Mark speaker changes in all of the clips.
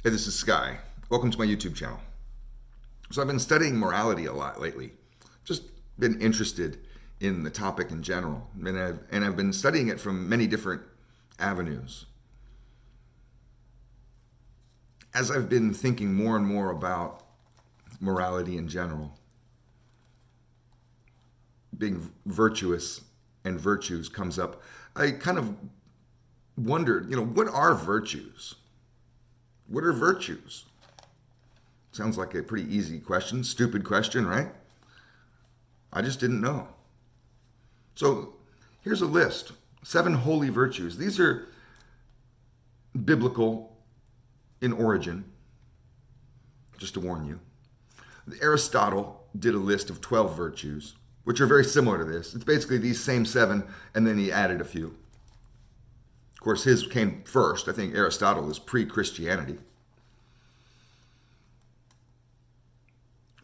Speaker 1: Hey, this is Sky. Welcome to my YouTube channel. So I've been studying morality a lot lately. Just been interested in the topic in general, and I've been studying it from many different avenues. As I've been thinking more and more about morality in general, being virtuous and virtues comes up, I kind of wondered, what are virtues? What are virtues? Sounds like a pretty easy question, stupid question, right? I just didn't know. So here's a list: 7 holy virtues. These are biblical in origin, just to warn you. Aristotle did a list of 12 virtues, which are very similar to this. It's basically these same 7, and then he added a few. Of course, his came first. I think Aristotle is pre-Christianity.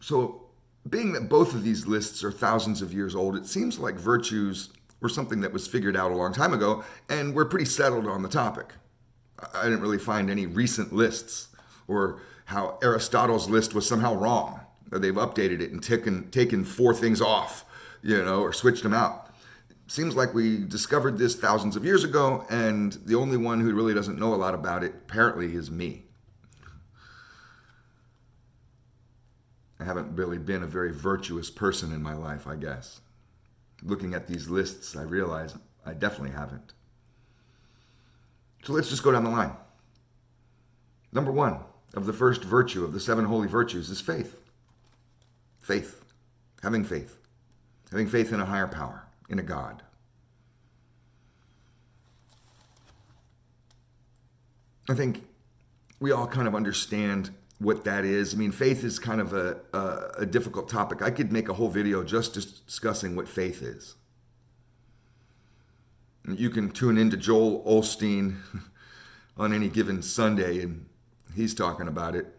Speaker 1: So, being that both of these lists are thousands of years old, it seems like virtues were something that was figured out a long time ago, and we're pretty settled on the topic. I didn't really find any recent lists, or how Aristotle's list was somehow wrong, or they've updated it and taken 4 things off, or switched them out. Seems like we discovered this thousands of years ago, and the only one who really doesn't know a lot about it apparently is me. I haven't really been a very virtuous person in my life, I guess. Looking at these lists, I realize I definitely haven't. So let's just go down the line. Number 1 of the first virtue of the 7 holy virtues is faith. Faith. Having faith. Having faith in a higher power, in a God. I think we all kind of understand what that is. I mean, faith is kind of a difficult topic. I could make a whole video just discussing what faith is. You can tune into Joel Osteen on any given Sunday, and he's talking about it.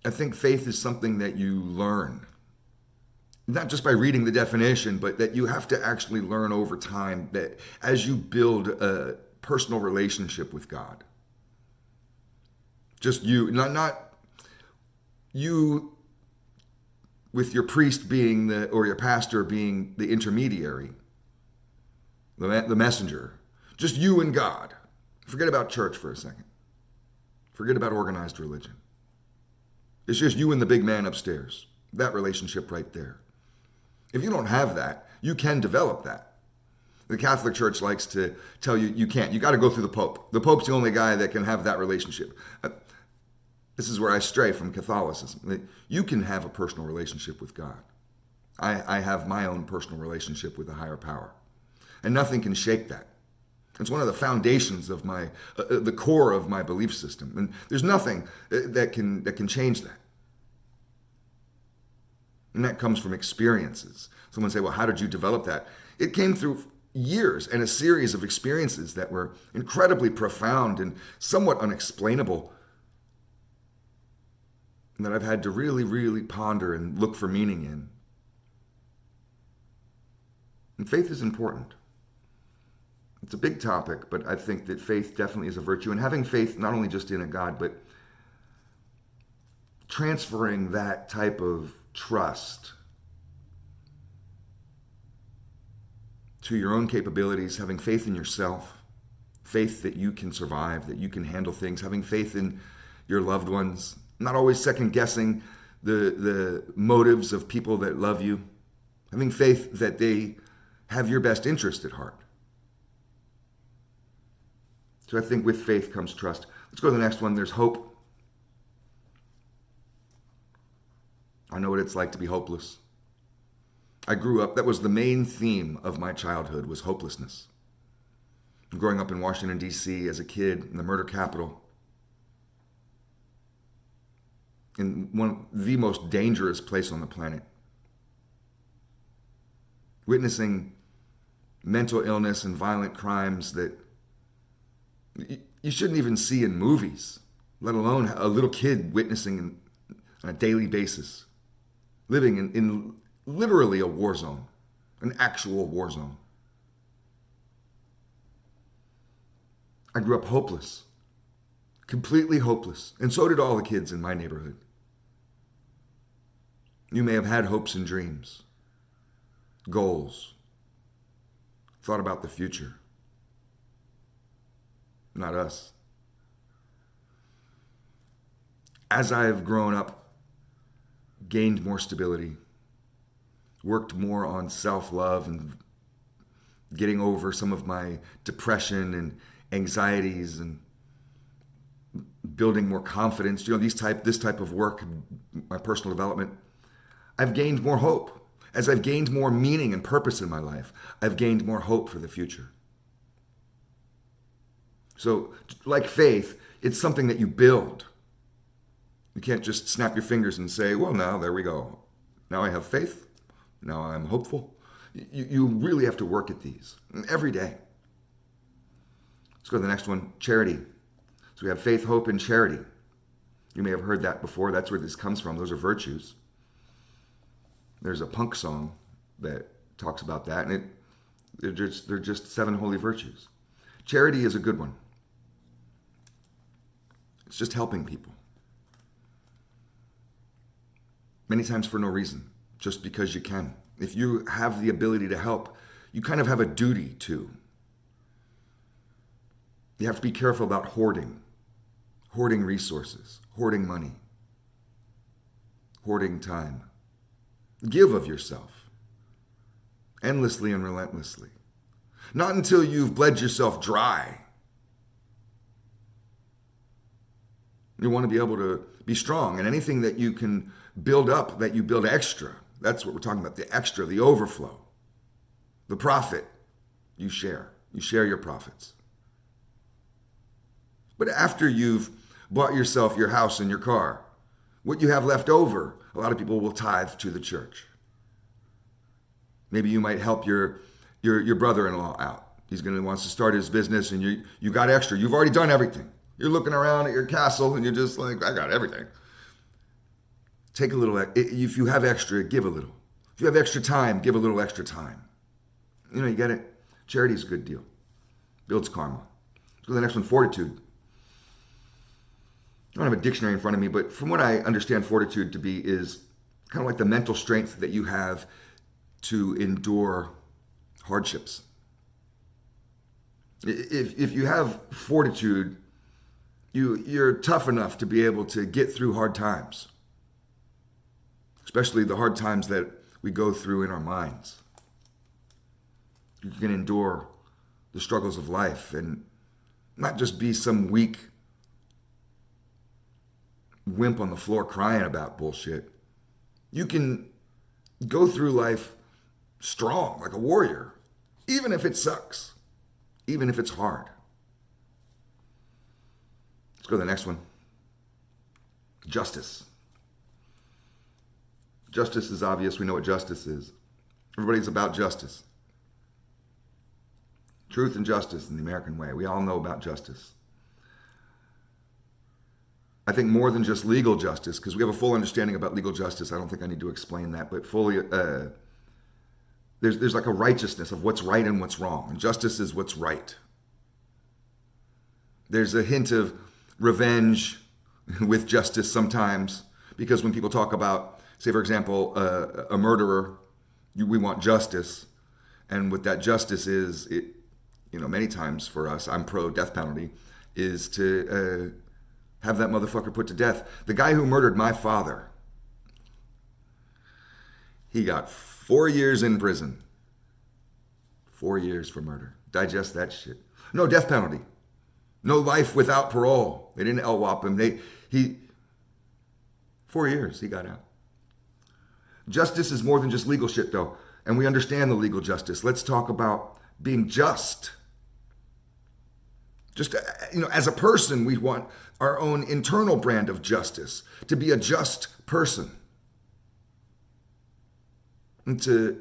Speaker 1: I think faith is something that you learn, not just by reading the definition, but that you have to actually learn over time, that as you build a personal relationship with God. Just you, not you with your priest being or your pastor being the intermediary, the messenger. Just you and God. Forget about church for a second. Forget about organized religion. It's just you and the big man upstairs. That relationship right there. If you don't have that, you can develop that. The Catholic Church likes to tell you you can't. You got to go through the Pope. The Pope's the only guy that can have that relationship. This is where I stray from Catholicism. You can have a personal relationship with God. I have my own personal relationship with a higher power. And nothing can shake that. It's one of the foundations of the core of my belief system. And there's nothing that can change that. And that comes from experiences. Someone say, well, how did you develop that? It came through years and a series of experiences that were incredibly profound and somewhat unexplainable, and that I've had to really, really ponder and look for meaning in. And faith is important. It's a big topic, but I think that faith definitely is a virtue. And having faith not only just in a God, but transferring that type of trust to your own capabilities, having faith in yourself, faith that you can survive, that you can handle things, having faith in your loved ones, not always second guessing the motives of people that love you, having faith that they have your best interest at heart. So I think with faith comes trust. Let's go to the next one. There's hope. I know what it's like to be hopeless. I grew up, that was the main theme of my childhood, was hopelessness. Growing up in Washington, D.C. as a kid, in the murder capital, in the most dangerous place on the planet. Witnessing mental illness and violent crimes that you shouldn't even see in movies, let alone a little kid witnessing on a daily basis. Living in literally a war zone, an actual war zone. I grew up hopeless, completely hopeless. And so did all the kids in my neighborhood. You may have had hopes and dreams, goals, thought about the future. Not us. As I've grown up, gained more stability, worked more on self-love and getting over some of my depression and anxieties and building more confidence, this type of work, my personal development, I've gained more hope. As I've gained more meaning and purpose in my life, I've gained more hope for the future. So, like faith, it's something that you build. You can't just snap your fingers and say, well, now there we go. Now I have faith. Now I'm hopeful. You really have to work at these every day. Let's go to the next one, charity. So we have faith, hope, and charity. You may have heard that before. That's where this comes from. Those are virtues. There's a punk song that talks about that, and they're just 7 holy virtues. Charity is a good one. It's just helping people. Many times for no reason, just because you can. If you have the ability to help, you kind of have a duty to. You have to be careful about hoarding resources, hoarding money, hoarding time. Give of yourself, endlessly and relentlessly. Not until you've bled yourself dry. You want to be able to be strong, and anything that you can build up, that you build extra. That's what we're talking about, the extra, the overflow, the profit. You share your profits. But after you've bought yourself your house and your car, what you have left over, a lot of people will tithe to the church. Maybe you might help your brother-in-law out. Wants to start his business, and you got extra. You've already done everything. You're looking around at your castle and you're just like, I got everything. Take a little, if you have extra, give a little. If you have extra time, give a little extra time. You get it? Charity is a good deal. Builds karma. Let's go to the next one, fortitude. I don't have a dictionary in front of me, but from what I understand fortitude to be is kind of like the mental strength that you have to endure hardships. If you have fortitude, you're tough enough to be able to get through hard times, especially the hard times that we go through in our minds. You can endure the struggles of life and not just be some weak wimp on the floor crying about bullshit. You can go through life strong, like a warrior, even if it sucks, even if it's hard. Let's go to the next one. Justice. Justice is obvious. We know what justice is. Everybody's about justice. Truth and justice in the American way. We all know about justice. I think more than just legal justice, because we have a full understanding about legal justice. I don't think I need to explain that, but fully, there's like a righteousness of what's right and what's wrong. And justice is what's right. There's a hint of revenge with justice sometimes, because when people talk about, say for example, a murderer, we want justice. And what that justice is, many times for us, I'm pro death penalty, is to have that motherfucker put to death. The guy who murdered my father, he got 4 years in prison. 4 years for murder. Digest that shit. No death penalty. No life without parole. They didn't LWOP him. 4 years, he got out. Justice is more than just legal shit though. And we understand the legal justice. Let's talk about being just. Just, as a person, we want our own internal brand of justice, to be a just person. And to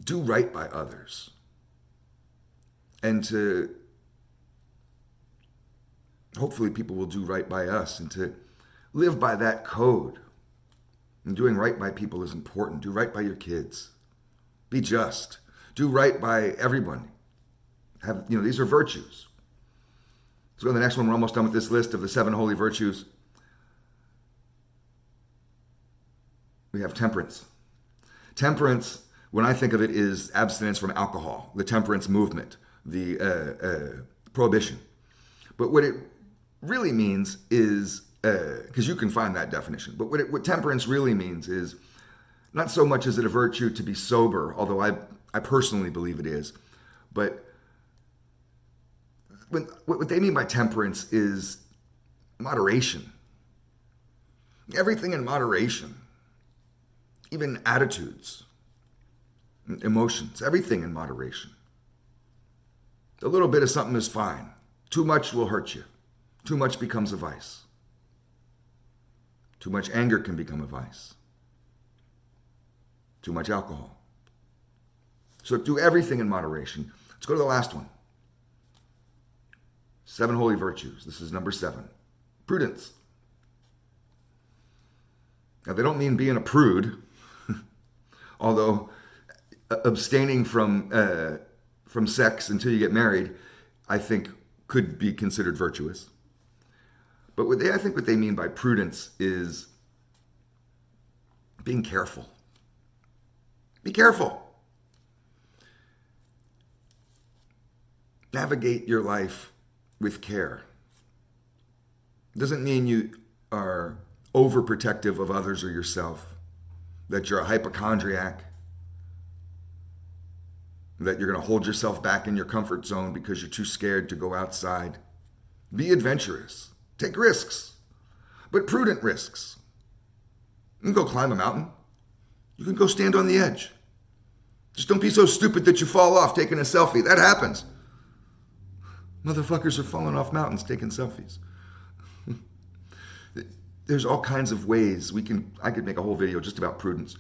Speaker 1: do right by others. And to, hopefully people will do right by us, and to live by that code. And doing right by people is important. Do right by your kids. Be just. Do right by everyone. These are virtues. Let's go to the next one. We're almost done with this list of the 7 holy virtues. We have temperance. Temperance, when I think of it, is abstinence from alcohol, the temperance movement, the prohibition. But what it really means is, because you can find that definition, but what temperance really means is not so much is it a virtue to be sober, although I personally believe it is, but what they mean by temperance is moderation. Everything in moderation. Even attitudes, emotions, everything in moderation. A little bit of something is fine. Too much will hurt you. Too much becomes a vice. Too much anger can become a vice. Too much alcohol. So do everything in moderation. Let's go to the last one. 7 holy virtues. This is number 7. Prudence. Now, they don't mean being a prude, although abstaining from sex until you get married, I think, could be considered virtuous. But I think what they mean by prudence is being careful. Be careful. Navigate your life with care. It doesn't mean you are overprotective of others or yourself, that you're a hypochondriac, that you're going to hold yourself back in your comfort zone because you're too scared to go outside. Be adventurous. Take risks, but prudent risks. You can go climb a mountain. You can go stand on the edge. Just don't be so stupid that you fall off taking a selfie. That happens. Motherfuckers are falling off mountains taking selfies. There's all kinds of ways I could make a whole video just about prudence.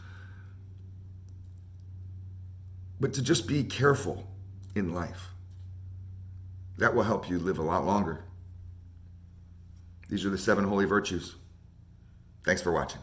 Speaker 1: But to just be careful in life. That will help you live a lot longer. These are the 7 holy virtues. Thanks for watching.